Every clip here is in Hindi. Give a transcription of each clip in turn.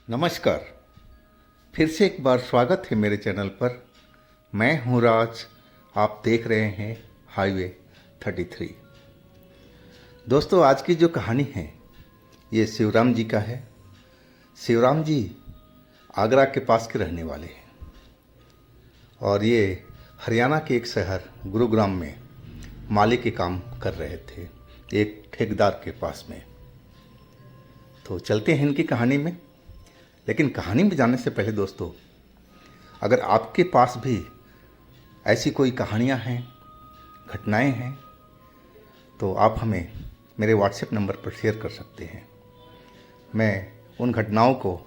नमस्कार। फिर से एक बार स्वागत है मेरे चैनल पर। मैं हूं राज। आप देख रहे हैं हाईवे 33। दोस्तों, आज की जो कहानी है ये शिवराम जी का है। शिवराम जी आगरा के पास के रहने वाले हैं और ये हरियाणा के एक शहर गुरुग्राम में माली के काम कर रहे थे, एक ठेकेदार के पास में। तो चलते हैं इनकी कहानी में। लेकिन कहानी में जाने से पहले दोस्तों, अगर आपके पास भी ऐसी कोई कहानियाँ हैं, घटनाएं हैं, तो आप हमें मेरे व्हाट्सएप नंबर पर शेयर कर सकते हैं। मैं उन घटनाओं को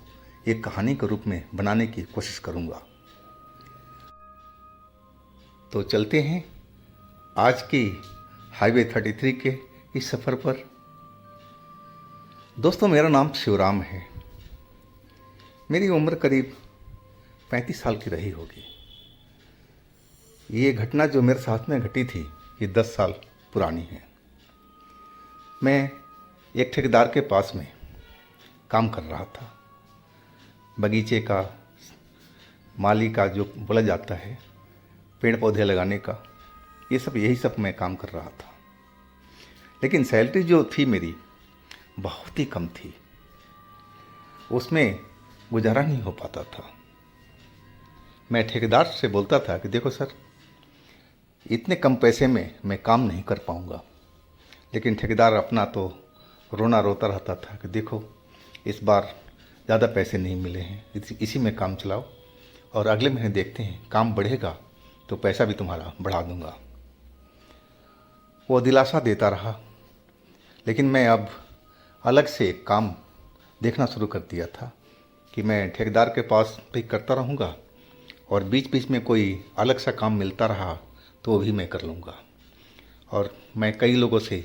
एक कहानी के रूप में बनाने की कोशिश करूँगा। तो चलते हैं आज की हाईवे 33 के इस सफ़र पर। दोस्तों, मेरा नाम शिवराम है। मेरी उम्र करीब 35 साल की रही होगी। ये घटना जो मेरे साथ में घटी थी ये 10 साल पुरानी है। मैं एक ठेकेदार के पास में काम कर रहा था। बगीचे का, माली का जो बोला जाता है, पेड़ पौधे लगाने का, यही सब मैं काम कर रहा था। लेकिन सैलरी जो थी मेरी बहुत ही कम थी, उसमें गुजारा नहीं हो पाता था। मैं ठेकेदार से बोलता था कि देखो सर, इतने कम पैसे में मैं काम नहीं कर पाऊंगा। लेकिन ठेकेदार अपना तो रोना रोता रहता था कि देखो, इस बार ज़्यादा पैसे नहीं मिले हैं, इसी में काम चलाओ और अगले महीने देखते हैं, काम बढ़ेगा तो पैसा भी तुम्हारा बढ़ा दूंगा। वो दिलासा देता रहा। लेकिन मैं अब अलग से एक काम देखना शुरू कर दिया था कि मैं ठेकेदार के पास भी करता रहूँगा और बीच बीच में कोई अलग सा काम मिलता रहा तो वो भी मैं कर लूँगा। और मैं कई लोगों से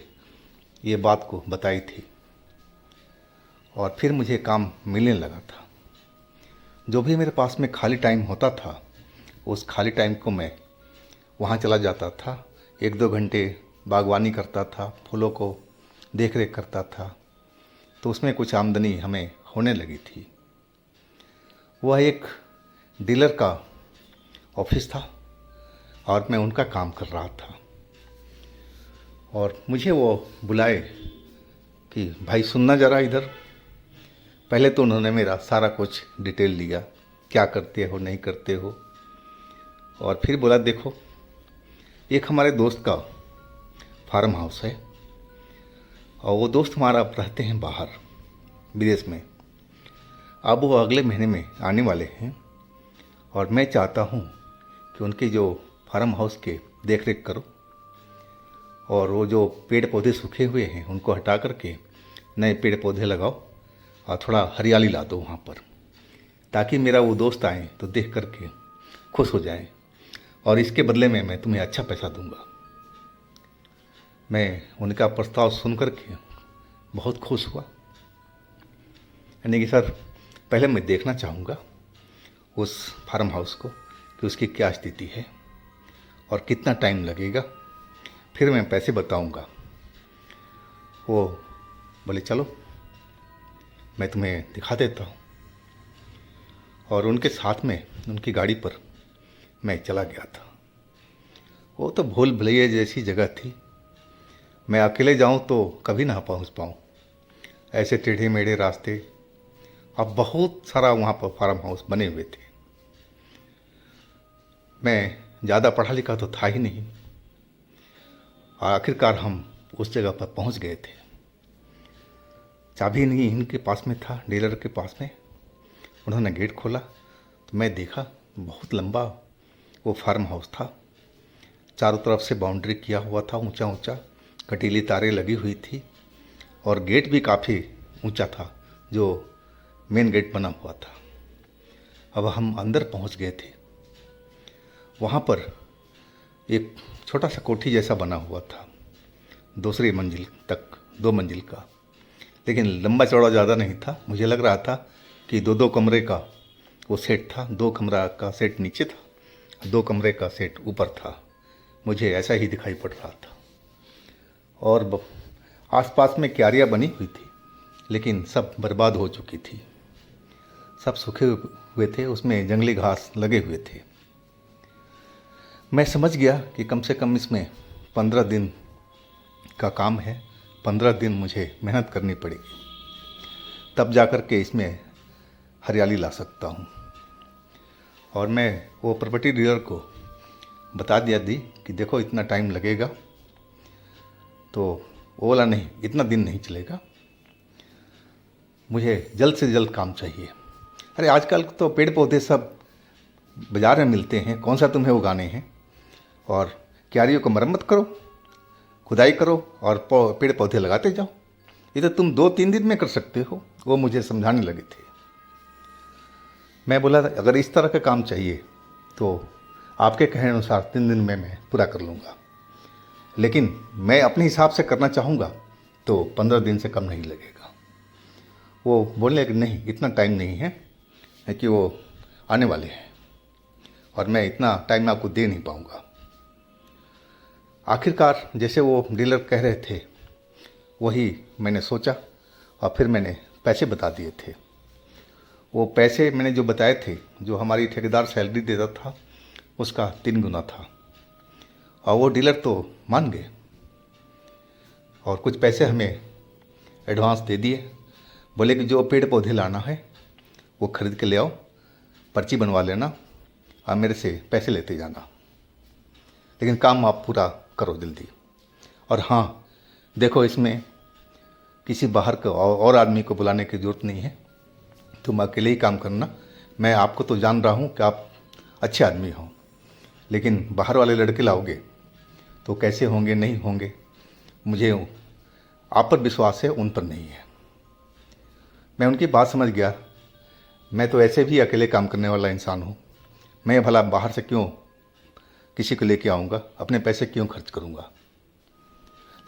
ये बात को बताई थी और फिर मुझे काम मिलने लगा था। जो भी मेरे पास में खाली टाइम होता था, उस खाली टाइम को मैं वहाँ चला जाता था। 1-2 घंटे बागवानी करता था, फूलों को देख रेख करता था, तो उसमें कुछ आमदनी हमें होने लगी थी। वह एक डीलर का ऑफिस था और मैं उनका काम कर रहा था। और मुझे वो बुलाए कि भाई सुनना ज़रा इधर। पहले तो उन्होंने मेरा सारा कुछ डिटेल लिया, क्या करते हो नहीं करते हो। और फिर बोला देखो, एक हमारे दोस्त का फार्म हाउस है और वो दोस्त हमारा रहते हैं बाहर विदेश में। अब वो अगले महीने में आने वाले हैं और मैं चाहता हूँ कि उनके जो फार्म हाउस के देख रेख करो और वो जो पेड़ पौधे सूखे हुए हैं उनको हटा करके नए पेड़ पौधे लगाओ और थोड़ा हरियाली ला दो वहाँ पर, ताकि मेरा वो दोस्त आए तो देख करके खुश हो जाए और इसके बदले में मैं तुम्हें अच्छा पैसा दूंगा। मैं उनका प्रस्ताव सुन करके बहुत खुश हुआ। यानी कि सर, पहले मैं देखना चाहूँगा उस फार्म हाउस को कि उसकी क्या स्थिति है और कितना टाइम लगेगा, फिर मैं पैसे बताऊँगा। वो बोले चलो, मैं तुम्हें दिखा देता हूँ। और उनके साथ में उनकी गाड़ी पर मैं चला गया था। वो तो भूल भुलैया जैसी जगह थी। मैं अकेले जाऊँ तो कभी ना पहुँच पाऊँ, ऐसे टेढ़े मेढ़े रास्ते। अब बहुत सारा वहाँ पर फार्म हाउस बने हुए थे। मैं ज़्यादा पढ़ा लिखा तो था ही नहीं। आखिरकार हम उस जगह पर पहुँच गए थे। चाबी नहीं इनके पास में था, डीलर के पास में। उन्होंने गेट खोला तो मैं देखा बहुत लंबा वो फार्म हाउस था। चारों तरफ से बाउंड्री किया हुआ था, ऊंचा ऊंचा, कटीली तारें लगी हुई थी और गेट भी काफ़ी ऊंचा था जो मेन गेट बना हुआ था। अब हम अंदर पहुंच गए थे। वहाँ पर एक छोटा सा कोठी जैसा बना हुआ था, दूसरी मंजिल तक, 2 मंजिल का। लेकिन लंबा चौड़ा ज़्यादा नहीं था। मुझे लग रहा था कि 2-2 कमरे का वो सेट था। 2 कमरा का सेट नीचे था, 2 कमरे का सेट ऊपर था। मुझे ऐसा ही दिखाई पड़ रहा था। और आसपास में क्यारियाँ बनी हुई थी, लेकिन सब बर्बाद हो चुकी थी। सब सूखे हुए थे, उसमें जंगली घास लगे हुए थे। मैं समझ गया कि कम से कम इसमें 15 दिन का काम है, 15 दिन मुझे मेहनत करनी पड़ेगी, तब जा कर के इसमें हरियाली ला सकता हूँ। और मैं वो प्रॉपर्टी डीलर को बता दिया कि देखो इतना टाइम लगेगा, तो वो बोला नहीं, इतना दिन नहीं चलेगा, मुझे जल्द से जल्द काम चाहिए। अरे आजकल तो पेड़ पौधे सब बाज़ार में मिलते हैं, कौन सा तुम्हें उगाने हैं, और क्यारियों को मरम्मत करो, खुदाई करो और पेड़ पौधे लगाते जाओ, ये तो तुम 2-3 दिन में कर सकते हो। वो मुझे समझाने लगे थे। मैं बोला अगर इस तरह का काम चाहिए तो आपके कहने अनुसार 3 दिन में मैं पूरा कर लूँगा, लेकिन मैं अपने हिसाब से करना चाहूँगा तो 15 दिन से कम नहीं लगेगा। वो बोलने कि नहीं, इतना टाइम नहीं है कि वो आने वाले हैं और मैं इतना टाइम आपको दे नहीं पाऊँगा। आखिरकार जैसे वो डीलर कह रहे थे वही मैंने सोचा और फिर मैंने पैसे बता दिए थे। वो पैसे मैंने जो बताए थे, जो हमारी ठेकेदार सैलरी देता था उसका 3 गुना था, और वो डीलर तो मान गए और कुछ पैसे हमें एडवांस दे दिए। बोले कि जो पेड़ पौधे लाना है वो खरीद के ले आओ, पर्ची बनवा लेना और मेरे से पैसे लेते जाना, लेकिन काम आप पूरा करो जल्दी। और हाँ देखो, इसमें किसी बाहर को और आदमी को बुलाने की ज़रूरत नहीं है, तुम अकेले ही काम करना। मैं आपको तो जान रहा हूँ कि आप अच्छे आदमी हो, लेकिन बाहर वाले लड़के लाओगे तो कैसे होंगे, नहीं होंगे, मुझे आप पर विश्वास है, उन पर नहीं है। मैं उनकी बात समझ गया। मैं तो ऐसे भी अकेले काम करने वाला इंसान हूँ, मैं भला बाहर से क्यों किसी को लेके आऊँगा, अपने पैसे क्यों खर्च करूँगा।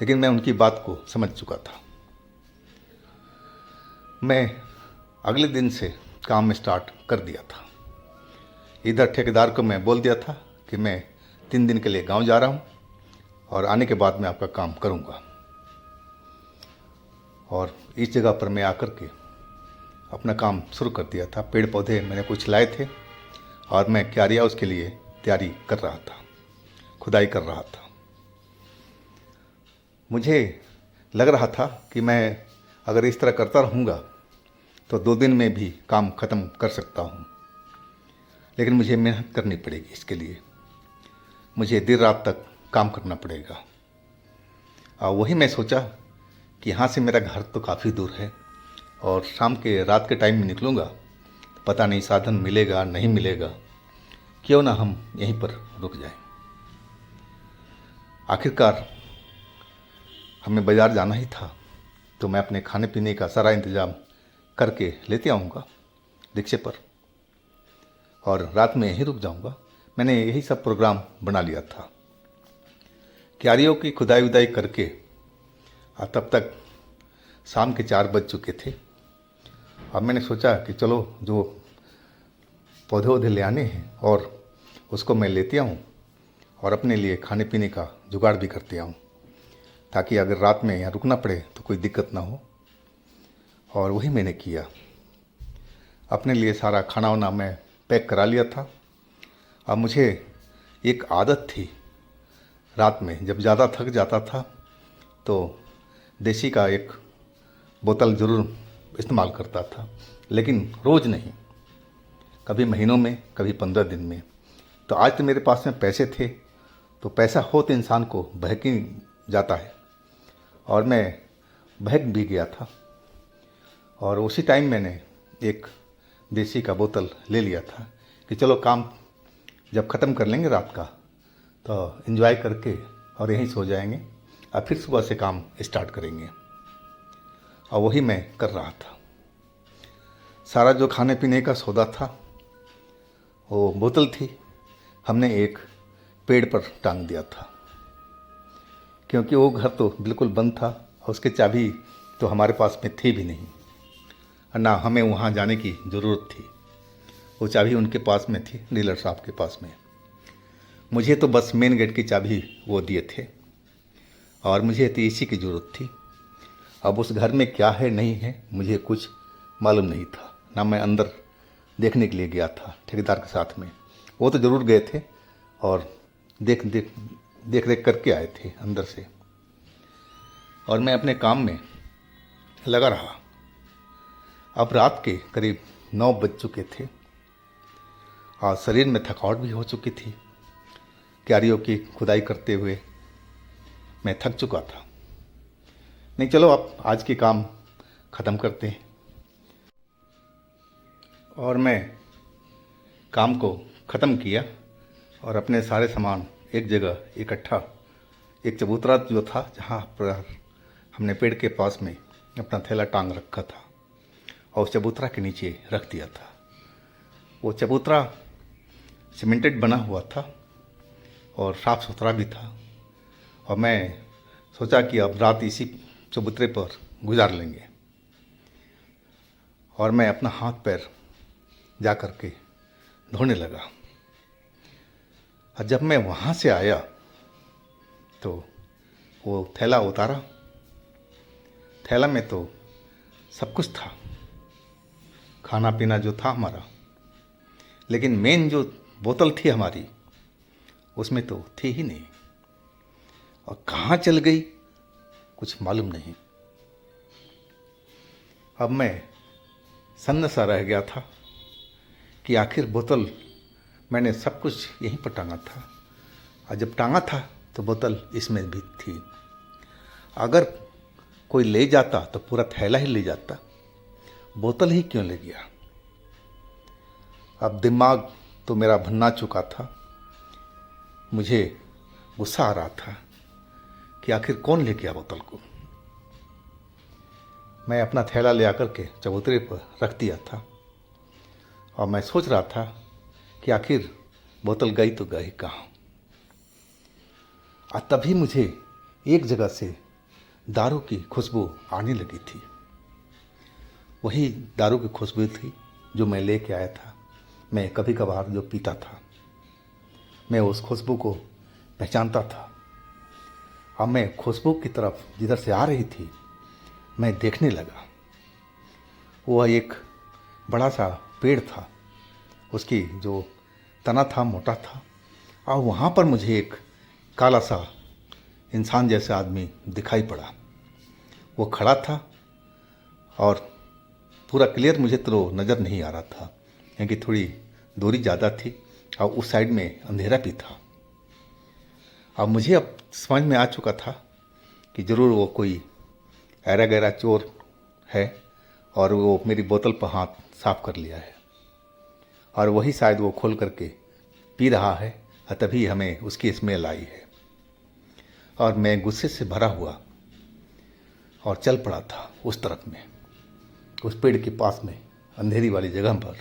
लेकिन मैं उनकी बात को समझ चुका था। मैं अगले दिन से काम स्टार्ट कर दिया था। इधर ठेकेदार को मैं बोल दिया था कि मैं 3 दिन के लिए गांव जा रहा हूं और आने के बाद मैं आपका काम करूंगा। और इस जगह पर मैं आकर के अपना काम शुरू कर दिया था। पेड़ पौधे मैंने कुछ लाए थे और मैं क्यारियाँ उसके लिए तैयारी कर रहा था, खुदाई कर रहा था। मुझे लग रहा था कि मैं अगर इस तरह करता रहूँगा तो 2 दिन में भी काम ख़त्म कर सकता हूँ, लेकिन मुझे मेहनत करनी पड़ेगी। इसके लिए मुझे देर रात तक काम करना पड़ेगा। और वही मैं सोचा कि यहाँ से मेरा घर तो काफ़ी दूर है और शाम के रात के टाइम में निकलूँगा तो पता नहीं साधन मिलेगा नहीं मिलेगा, क्यों ना हम यहीं पर रुक जाएं। आखिरकार हमें बाज़ार जाना ही था, तो मैं अपने खाने पीने का सारा इंतज़ाम करके लेते आऊँगा रिक्शे पर और रात में यहीं रुक जाऊँगा। मैंने यही सब प्रोग्राम बना लिया था। क्यारियों की खुदाई उदाई करके तब तक शाम के 4 बज चुके थे। अब मैंने सोचा कि चलो जो पौधे वौधे ले आने हैं और उसको मैं लेते आऊँ और अपने लिए खाने पीने का जुगाड़ भी करते आऊँ, ताकि अगर रात में यहाँ रुकना पड़े तो कोई दिक्कत ना हो। और वही मैंने किया। अपने लिए सारा खाना वाना मैं पैक करा लिया था। अब मुझे एक आदत थी, रात में जब ज़्यादा थक जाता था तो देसी का एक बोतल ज़रूर इस्तेमाल करता था, लेकिन रोज़ नहीं, कभी महीनों में, कभी 15 दिन में। तो आज तो मेरे पास में पैसे थे, तो पैसा हो तो इंसान को बहक ही जाता है, और मैं बहक भी गया था। और उसी टाइम मैंने एक देसी का बोतल ले लिया था कि चलो काम जब ख़त्म कर लेंगे रात का तो एंजॉय करके और यहीं सो जाएंगे और फिर सुबह से काम स्टार्ट करेंगे। और वही मैं कर रहा था। सारा जो खाने पीने का सौदा था वो बोतल थी, हमने एक पेड़ पर टांग दिया था, क्योंकि वो घर तो बिल्कुल बंद था और उसकी चाबी तो हमारे पास में थी भी नहीं, और ना हमें वहाँ जाने की ज़रूरत थी। वो चाबी उनके पास में थी, डीलर साहब के पास में। मुझे तो बस मेन गेट की चाबी वो दिए थे और मुझे तो इसी की ज़रूरत थी। अब उस घर में क्या है नहीं है मुझे कुछ मालूम नहीं था, ना मैं अंदर देखने के लिए गया था ठेकेदार के साथ में। वो तो ज़रूर गए थे और देख रेख करके आए थे अंदर से, और मैं अपने काम में लगा रहा। अब रात के करीब 9 बज चुके थे और शरीर में थकावट भी हो चुकी थी। क्यारियों की खुदाई करते हुए मैं थक चुका था। नहीं, चलो अब आज के काम ख़त्म करते हैं। और मैं काम को ख़त्म किया और अपने सारे सामान एक जगह इकट्ठा, एक चबूतरा जो था जहाँ पर हमने पेड़ के पास में अपना थैला टांग रखा था, और उस चबूतरा के नीचे रख दिया था। वो चबूतरा सीमेंटेड बना हुआ था और साफ़ सुथरा भी था, और मैं सोचा कि अब रात इसी चबूतरे पर गुजार लेंगे। और मैं अपना हाथ पैर जा कर के धोने लगा। और जब मैं वहाँ से आया तो वो थैला उतारा। थैला में तो सब कुछ था, खाना पीना जो था हमारा, लेकिन मेन जो बोतल थी हमारी उसमें तो थी ही नहीं, और कहाँ चल गई कुछ मालूम नहीं। अब मैं सन्न सा रह गया था कि आखिर बोतल मैंने सब कुछ यहीं पर टांगा था, और जब टांगा था तो बोतल इसमें भी थी। अगर कोई ले जाता तो पूरा थैला ही ले जाता, बोतल ही क्यों ले गया। अब दिमाग तो मेरा भन्ना चुका था। मुझे गुस्सा आ रहा था कि आखिर कौन ले गया बोतल को। मैं अपना थैला ले आकर के चबूतरे पर रख दिया था, और मैं सोच रहा था कि आखिर बोतल गई तो गई कहाँ। और तभी मुझे एक जगह से दारू की खुशबू आने लगी थी। वही दारू की खुशबू थी जो मैं लेके आया था। मैं कभी कभार जो पीता था, मैं उस खुशबू को पहचानता था। अब मैं खुशबू की तरफ जिधर से आ रही थी मैं देखने लगा। वह एक बड़ा सा पेड़ था, उसकी जो तना था मोटा था, और वहाँ पर मुझे एक काला सा इंसान जैसा आदमी दिखाई पड़ा। वो खड़ा था और पूरा क्लियर मुझे तो नज़र नहीं आ रहा था, क्योंकि थोड़ी दूरी ज़्यादा थी और उस साइड में अंधेरा भी था। अब मुझे अब समझ में आ चुका था कि ज़रूर वो कोई ऐरा गैरा चोर है, और वो मेरी बोतल पर हाथ साफ कर लिया है, और वही शायद वो खोल करके पी रहा है, और तभी हमें उसकी स्मेल आई है। और मैं गुस्से से भरा हुआ और चल पड़ा था उस तरफ में, उस पेड़ के पास में अंधेरी वाली जगह पर।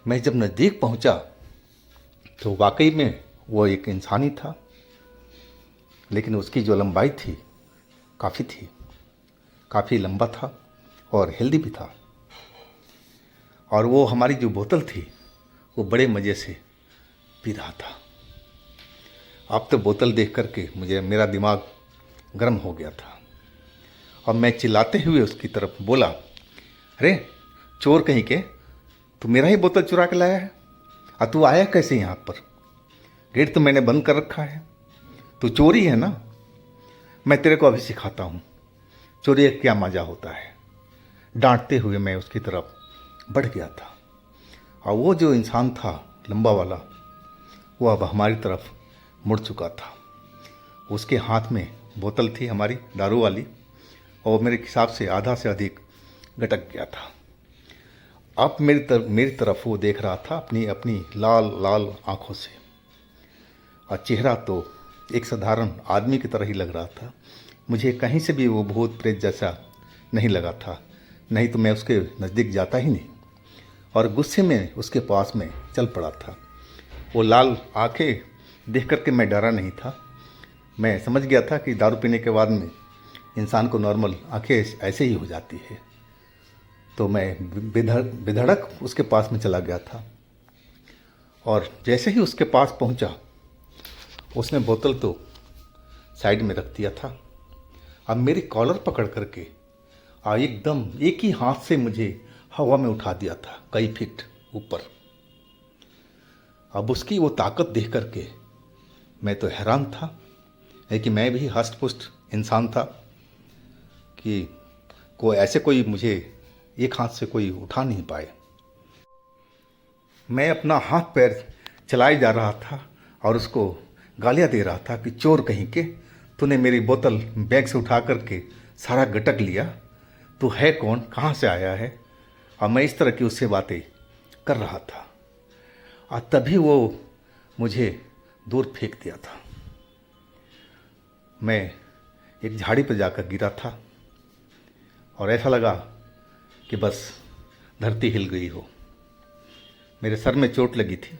मैं जब नज़दीक पहुंचा तो वाकई में वो एक इंसान ही था, लेकिन उसकी जो लंबाई थी काफ़ी लंबा था और हेल्दी भी था। और वो हमारी जो बोतल थी वो बड़े मज़े से पी रहा था। अब तो बोतल देख करके मेरा दिमाग गर्म हो गया था, और मैं चिल्लाते हुए उसकी तरफ बोला, अरे चोर कहीं के, तू मेरा ही बोतल चुरा के लाया है, और तू आया कैसे यहाँ पर? गेट तो मैंने बंद कर रखा है, तू चोरी है ना? मैं तेरे को अभी सिखाता हूँ चोरी का क्या मज़ा होता है। डांटते हुए मैं उसकी तरफ बढ़ गया था, और वो जो इंसान था लंबा वाला, वो अब हमारी तरफ मुड़ चुका था। उसके हाथ में बोतल थी हमारी दारू वाली, और मेरे हिसाब से आधा से अधिक गटक गया था। अब मेरी तरफ वो देख रहा था अपनी अपनी लाल लाल आँखों से, और चेहरा तो एक साधारण आदमी की तरह ही लग रहा था। मुझे कहीं से भी वो भूत प्रेत जैसा नहीं लगा था, नहीं तो मैं उसके नज़दीक जाता ही नहीं, और गुस्से में उसके पास में चल पड़ा था। वो लाल आंखें देख करके मैं डरा नहीं था। मैं समझ गया था कि दारू पीने के बाद में इंसान को नॉर्मल आंखें ऐसे ही हो जाती है। तो मैं बेधड़क उसके पास में चला गया था, और जैसे ही उसके पास पहुंचा, उसने बोतल तो साइड में रख दिया था। अब मेरी कॉलर पकड़ करके एकदम एक ही हाथ से मुझे हवा में उठा दिया था कई फीट ऊपर। अब उसकी वो ताकत देख करके मैं तो हैरान था, लेकिन मैं भी हष्ट पुष्ट इंसान था कि कोई मुझे एक हाथ से कोई उठा नहीं पाए। मैं अपना हाथ पैर चलाए जा रहा था और उसको गालियाँ दे रहा था कि चोर कहीं के, तूने मेरी बोतल बैग से उठा करके सारा गटक लिया, तू है कौन, कहाँ से आया है। और मैं इस तरह की उससे बातें कर रहा था और तभी वो मुझे दूर फेंक दिया था। मैं एक झाड़ी पर जाकर गिरा था और ऐसा लगा कि बस धरती हिल गई हो। मेरे सर में चोट लगी थी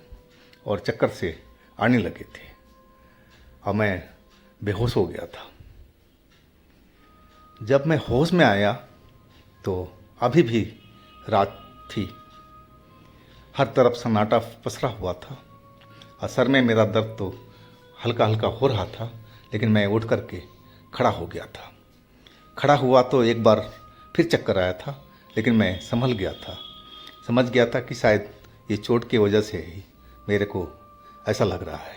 और चक्कर से आने लगे थे और मैं बेहोश हो गया था। जब मैं होश में आया तो अभी भी रात थी, हर तरफ सन्नाटा पसरा हुआ था और सर में मेरा दर्द तो हल्का हल्का हो रहा था, लेकिन मैं उठ करके खड़ा हो गया था। खड़ा हुआ तो एक बार फिर चक्कर आया था, लेकिन मैं समझ गया था कि शायद ये चोट की वजह से ही मेरे को ऐसा लग रहा है।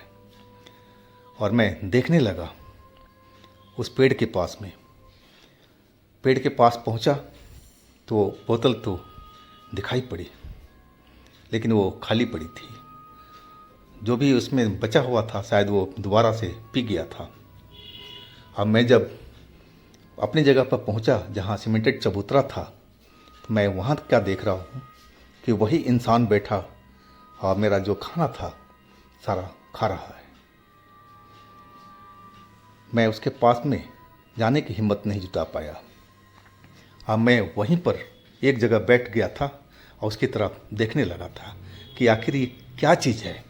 और मैं देखने लगा उस पेड़ के पास में। पेड़ के पास पहुंचा तो बोतल तो दिखाई पड़ी, लेकिन वो खाली पड़ी थी। जो भी उसमें बचा हुआ था शायद वो दोबारा से पी गया था। अब मैं जब अपनी जगह पर पहुंचा जहां सीमेंटेड चबूतरा था, तो मैं वहां क्या देख रहा हूं कि वही इंसान बैठा और मेरा जो खाना था सारा खा रहा है। मैं उसके पास में जाने की हिम्मत नहीं जुटा पाया। अब मैं वहीं पर एक जगह बैठ गया था और उसकी तरफ देखने लगा था कि आखिर ये क्या चीज़ है।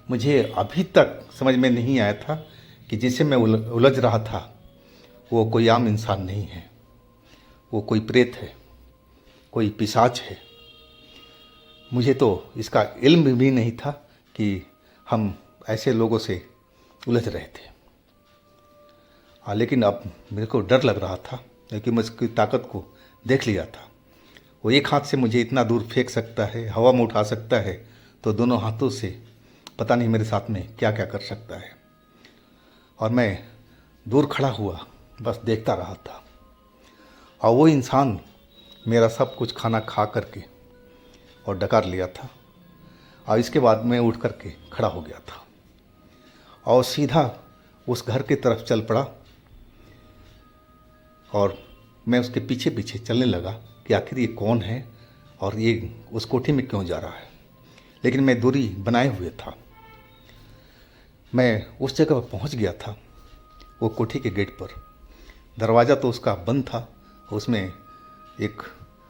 मुझे अभी तक समझ में नहीं आया था कि जिसे मैं उलझ रहा था वो कोई आम इंसान नहीं है, वो कोई प्रेत है, कोई पिशाच है। मुझे तो इसका इल्म भी नहीं था कि हम ऐसे लोगों से उलझ रहे थे। लेकिन अब मेरे को डर लग रहा था क्योंकि मैं उसकी ताकत को देख लिया था। वो एक हाथ से मुझे इतना दूर फेंक सकता है, हवा में उठा सकता है, तो दोनों हाथों से पता नहीं मेरे साथ में क्या क्या कर सकता है। और मैं दूर खड़ा हुआ बस देखता रहा था और वो इंसान मेरा सब कुछ खाना खा करके और डकार लिया था। और इसके बाद मैं उठ करके खड़ा हो गया था और सीधा उस घर की तरफ चल पड़ा और मैं उसके पीछे पीछे चलने लगा कि आखिर ये कौन है और ये उस कोठी में क्यों जा रहा है। लेकिन मैं दूरी बनाए हुए था। मैं उस जगह पर पहुंच गया था, वो कोठी के गेट पर। दरवाज़ा तो उसका बंद था, उसमें एक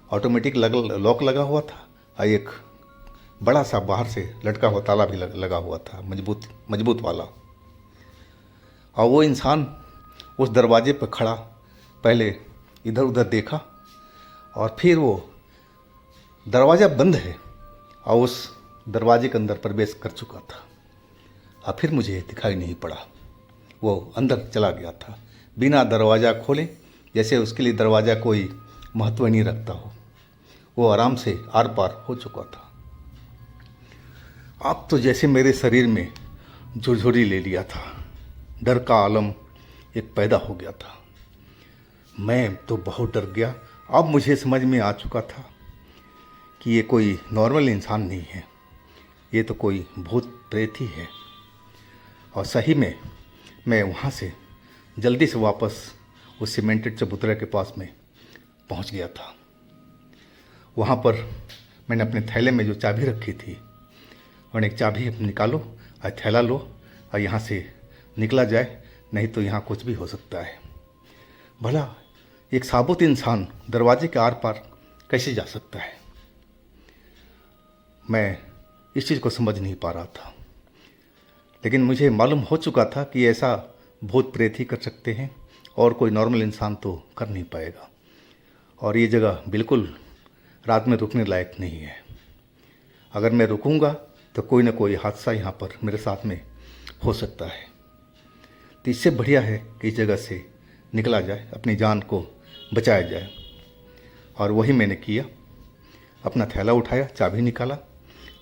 ऑटोमेटिक लॉक लगा हुआ था और एक बड़ा सा बाहर से लटका हुआ ताला भी लगा हुआ था, मजबूत वाला। और वो इंसान उस दरवाजे पर खड़ा पहले इधर उधर देखा और फिर वो दरवाज़ा बंद है और उस दरवाजे के अंदर प्रवेश कर चुका था। और फिर मुझे दिखाई नहीं पड़ा, वो अंदर चला गया था बिना दरवाज़ा खोले, जैसे उसके लिए दरवाज़ा कोई महत्व नहीं रखता हो। वो आराम से आर पार हो चुका था। अब तो जैसे मेरे शरीर में झुरझुरी ले लिया था, डर का आलम एक पैदा हो गया था। मैं तो बहुत डर गया। अब मुझे समझ में आ चुका था कि ये कोई नॉर्मल इंसान नहीं है, ये तो कोई भूत प्रेत ही है। और सही में मैं वहाँ से जल्दी से वापस उस सीमेंटेड चबूतरे के पास में पहुँच गया था। वहाँ पर मैंने अपने थैले में जो चाबी रखी थी, और एक चाबी निकालो और थैला लो और यहाँ से निकला जाए, नहीं तो यहाँ कुछ भी हो सकता है। भला एक साबुत इंसान दरवाजे के आर पार कैसे जा सकता है। मैं इस चीज़ को समझ नहीं पा रहा था, लेकिन मुझे मालूम हो चुका था कि ऐसा भूत प्रेत ही कर सकते हैं और कोई नॉर्मल इंसान तो कर नहीं पाएगा। और ये जगह बिल्कुल रात में रुकने लायक नहीं है। अगर मैं रुकूंगा तो कोई ना कोई हादसा यहाँ पर मेरे साथ में हो सकता है। तो इससे बढ़िया है कि इस जगह से निकला जाए, अपनी जान को बचाया जाए। और वही मैंने किया। अपना थैला उठाया, चाबी निकाला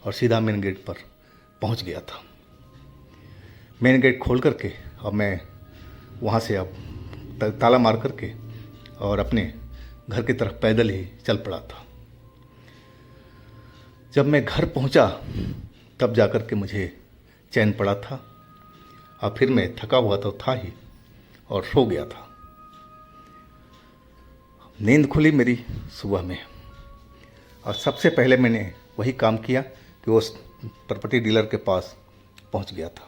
और सीधा मेन गेट पर पहुंच गया था। मेन गेट खोल करके अब मैं वहाँ से अब ताला मार करके और अपने घर की तरफ पैदल ही चल पड़ा था। जब मैं घर पहुँचा तब जाकर के मुझे चैन पड़ा था और फिर मैं थका हुआ तो था ही और सो गया था। नींद खुली मेरी सुबह में और सबसे पहले मैंने वही काम किया कि उस प्रॉपर्टी डीलर के पास पहुंच गया था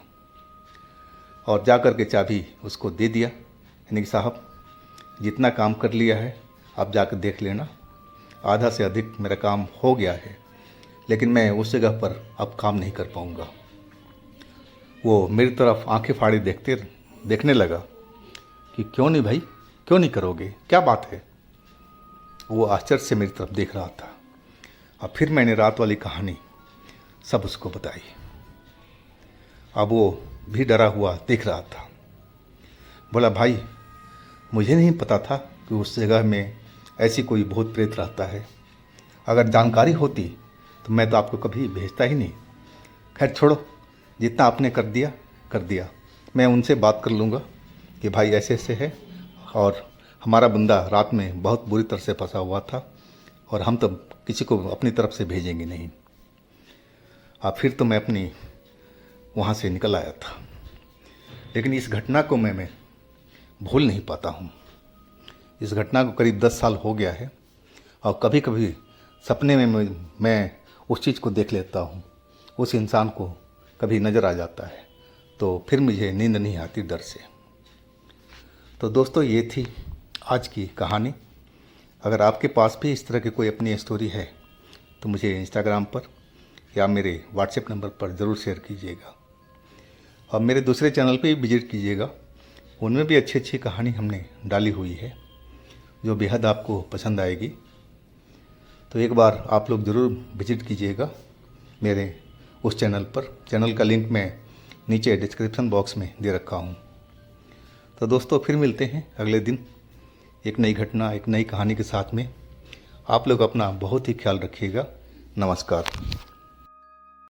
और जा कर के चाबी उसको दे दिया, यानी कि साहब जितना काम कर लिया है आप जाकर देख लेना, आधा से अधिक मेरा काम हो गया है, लेकिन मैं उस जगह पर अब काम नहीं कर पाऊँगा। वो मेरी तरफ आंखें फाड़े देखने लगा कि क्यों नहीं भाई, क्यों नहीं करोगे, क्या बात है। वो आश्चर्य से मेरी तरफ देख रहा था और फिर मैंने रात वाली कहानी सब उसको बताई। अब वो भी डरा हुआ देख रहा था। बोला भाई मुझे नहीं पता था कि उस जगह में ऐसी कोई भूत प्रेत रहता है, अगर जानकारी होती तो मैं तो आपको कभी भेजता ही नहीं। खैर छोड़ो, जितना आपने कर दिया, मैं उनसे बात कर लूँगा कि भाई ऐसे ऐसे है और हमारा बंदा रात में बहुत बुरी तरह से फंसा हुआ था और हम तो किसी को अपनी तरफ से भेजेंगे नहीं। अब फिर तो मैं अपनी वहाँ से निकल आया था, लेकिन इस घटना को मैं भूल नहीं पाता हूँ। इस घटना को करीब 10 साल हो गया है और कभी कभी सपने में मैं उस चीज़ को देख लेता हूँ, उस इंसान को कभी नज़र आ जाता है, तो फिर मुझे नींद नहीं आती डर से। तो दोस्तों ये थी आज की कहानी। अगर आपके पास भी इस तरह की कोई अपनी स्टोरी है तो मुझे इंस्टाग्राम पर या मेरे व्हाट्सएप नंबर पर ज़रूर शेयर कीजिएगा और मेरे दूसरे चैनल पे भी विजिट कीजिएगा। उनमें भी अच्छी अच्छी कहानी हमने डाली हुई है जो बेहद आपको पसंद आएगी। तो एक बार आप लोग ज़रूर विजिट कीजिएगा मेरे उस चैनल पर। चैनल का लिंक मैं नीचे डिस्क्रिप्शन बॉक्स में दे रखा हूँ। तो दोस्तों फिर मिलते हैं अगले दिन एक नई घटना, एक नई कहानी के साथ में। आप लोग अपना बहुत ही ख्याल रखिएगा। नमस्कार।